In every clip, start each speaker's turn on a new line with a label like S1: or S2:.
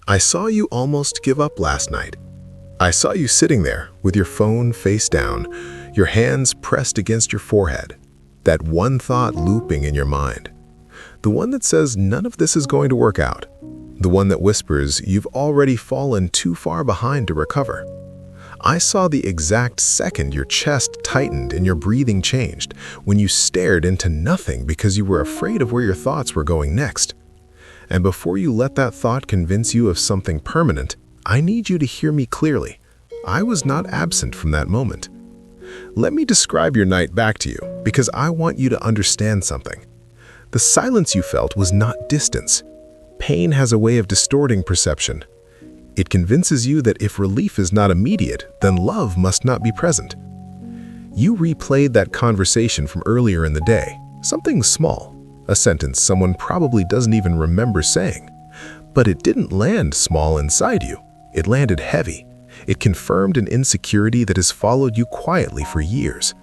S1: I saw you almost give up last night. I saw you sitting there with your phone face down, your hands pressed against your forehead, that one thought looping in your mind. The one that says none of this is going to work out. The one that whispers you've already fallen too far behind to recover. I saw the exact second your chest tightened and your breathing changed, when you stared into nothing because you were afraid of where your thoughts were going next. And before you let that thought convince you of something permanent, I need you to hear me clearly. I was not absent from that moment. Let me describe your night back to you, because I want you to understand something. The silence you felt was not distance. Pain has a way of distorting perception. It convinces you that if relief is not immediate, then love must not be present. You replayed that conversation from earlier in the day, something small, a sentence someone probably doesn't even remember saying. But it didn't land small inside you. It landed heavy. It confirmed an insecurity that has followed you quietly for years.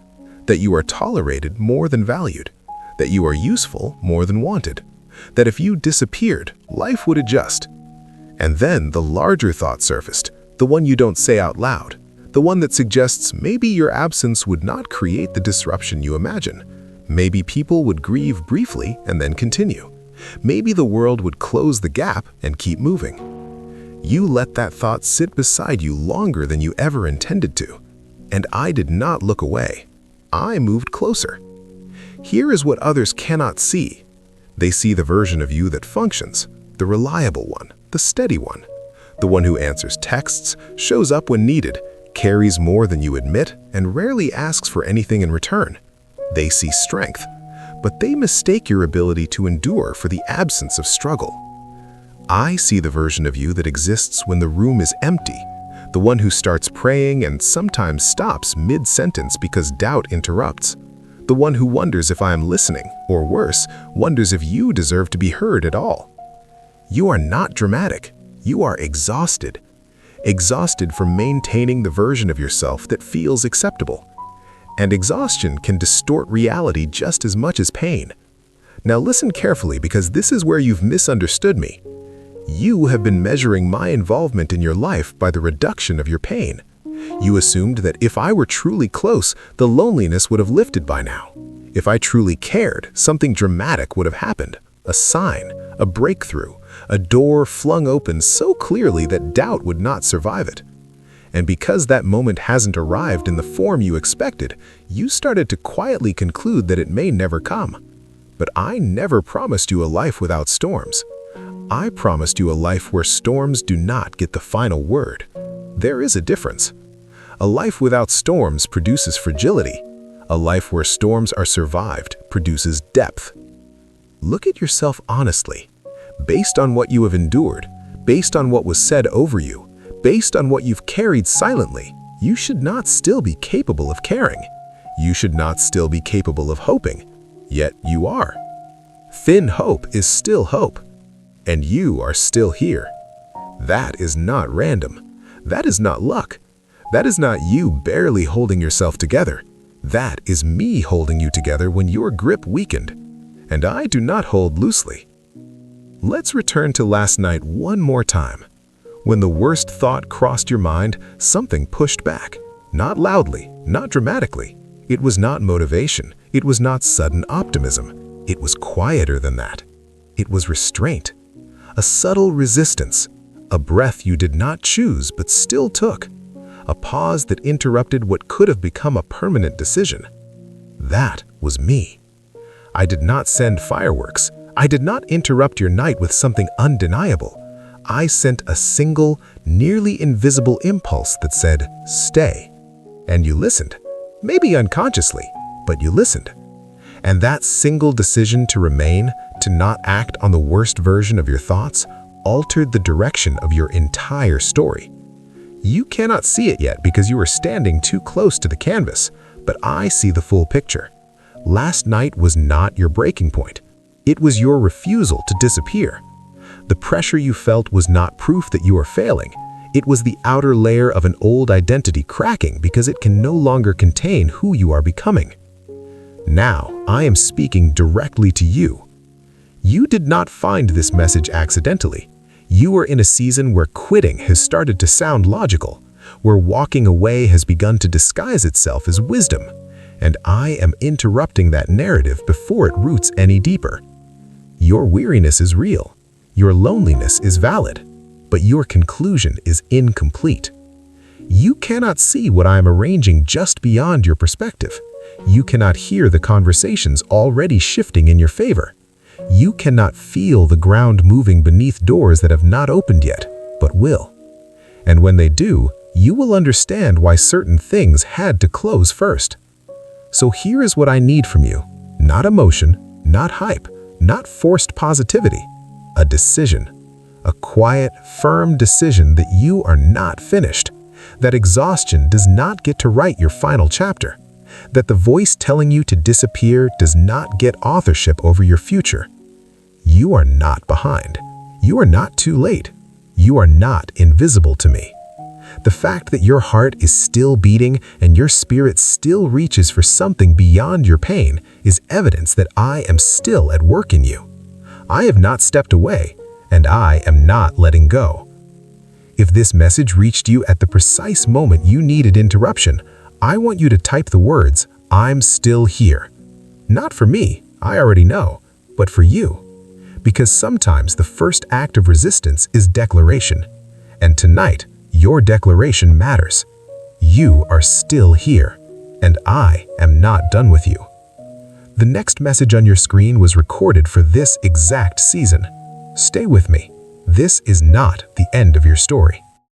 S1: That you are tolerated more than valued. That you are useful more than wanted. That if you disappeared, life would adjust. And then the larger thought surfaced, the one you don't say out loud, the one that suggests maybe your absence would not create the disruption you imagine. Maybe people would grieve briefly and then continue. Maybe the world would close the gap and keep moving. You let that thought sit beside you longer than you ever intended to. And I did not look away. I moved closer. Here is what others cannot see. They see the version of you that functions, the reliable one, the steady one, the one who answers texts, shows up when needed, carries more than you admit, and rarely asks for anything in return. They see strength, but they mistake your ability to endure for the absence of struggle. I see the version of you that exists when the room is empty, the one who starts praying and sometimes stops mid-sentence because doubt interrupts, the one who wonders if I am listening, or worse, wonders if you deserve to be heard at all. You are not dramatic. You are exhausted. Exhausted from maintaining the version of yourself that feels acceptable. And exhaustion can distort reality just as much as pain. Now listen carefully, because this is where you've misunderstood me. You have been measuring my involvement in your life by the reduction of your pain. You assumed that if I were truly close, the loneliness would have lifted by now. If I truly cared, something dramatic would have happened. A sign, a breakthrough, a door flung open so clearly that doubt would not survive it. And because that moment hasn't arrived in the form you expected, you started to quietly conclude that it may never come. But I never promised you a life without storms. I promised you a life where storms do not get the final word. There is a difference. A life without storms produces fragility. A life where storms are survived produces depth. Look at yourself honestly. Based on what you have endured, based on what was said over you, based on what you've carried silently, you should not still be capable of caring. You should not still be capable of hoping. Yet you are. Thin hope is still hope. And you are still here. That is not random. That is not luck. That is not you barely holding yourself together. That is me holding you together when your grip weakened. And I do not hold loosely. Let's return to last night one more time. When the worst thought crossed your mind, something pushed back. Not loudly, not dramatically. It was not motivation. It was not sudden optimism. It was quieter than that. It was restraint. A subtle resistance. A breath you did not choose but still took. A pause that interrupted what could have become a permanent decision. That was me. I did not send fireworks. I did not interrupt your night with something undeniable. I sent a single, nearly invisible impulse that said, stay. And you listened. Maybe unconsciously, but you listened. And that single decision to remain, to not act on the worst version of your thoughts, altered the direction of your entire story. You cannot see it yet because you are standing too close to the canvas, but I see the full picture. Last night was not your breaking point. It was your refusal to disappear. The pressure you felt was not proof that you are failing. It was the outer layer of an old identity cracking because it can no longer contain who you are becoming. Now, I am speaking directly to you. You did not find this message accidentally. You are in a season where quitting has started to sound logical, where walking away has begun to disguise itself as wisdom, and I am interrupting that narrative before it roots any deeper. Your weariness is real, your loneliness is valid, but your conclusion is incomplete. You cannot see what I am arranging just beyond your perspective. You cannot hear the conversations already shifting in your favor. You cannot feel the ground moving beneath doors that have not opened yet, but will. And when they do, you will understand why certain things had to close first. So here is what I need from you. Not emotion, not hype, not forced positivity. A decision. A quiet, firm decision that you are not finished. That exhaustion does not get to write your final chapter. That the voice telling you to disappear does not get authorship over your future. You are not behind. You are not too late. You are not invisible to me. The fact that your heart is still beating and your spirit still reaches for something beyond your pain is evidence that I am still at work in you. I have not stepped away, and I am not letting go. If this message reached you at the precise moment you needed interruption, I want you to type the words, "I'm still here." Not for me, I already know, but for you. Because sometimes the first act of resistance is declaration. And tonight, your declaration matters. You are still here, and I am not done with you. The next message on your screen was recorded for this exact season. Stay with me. This is not the end of your story.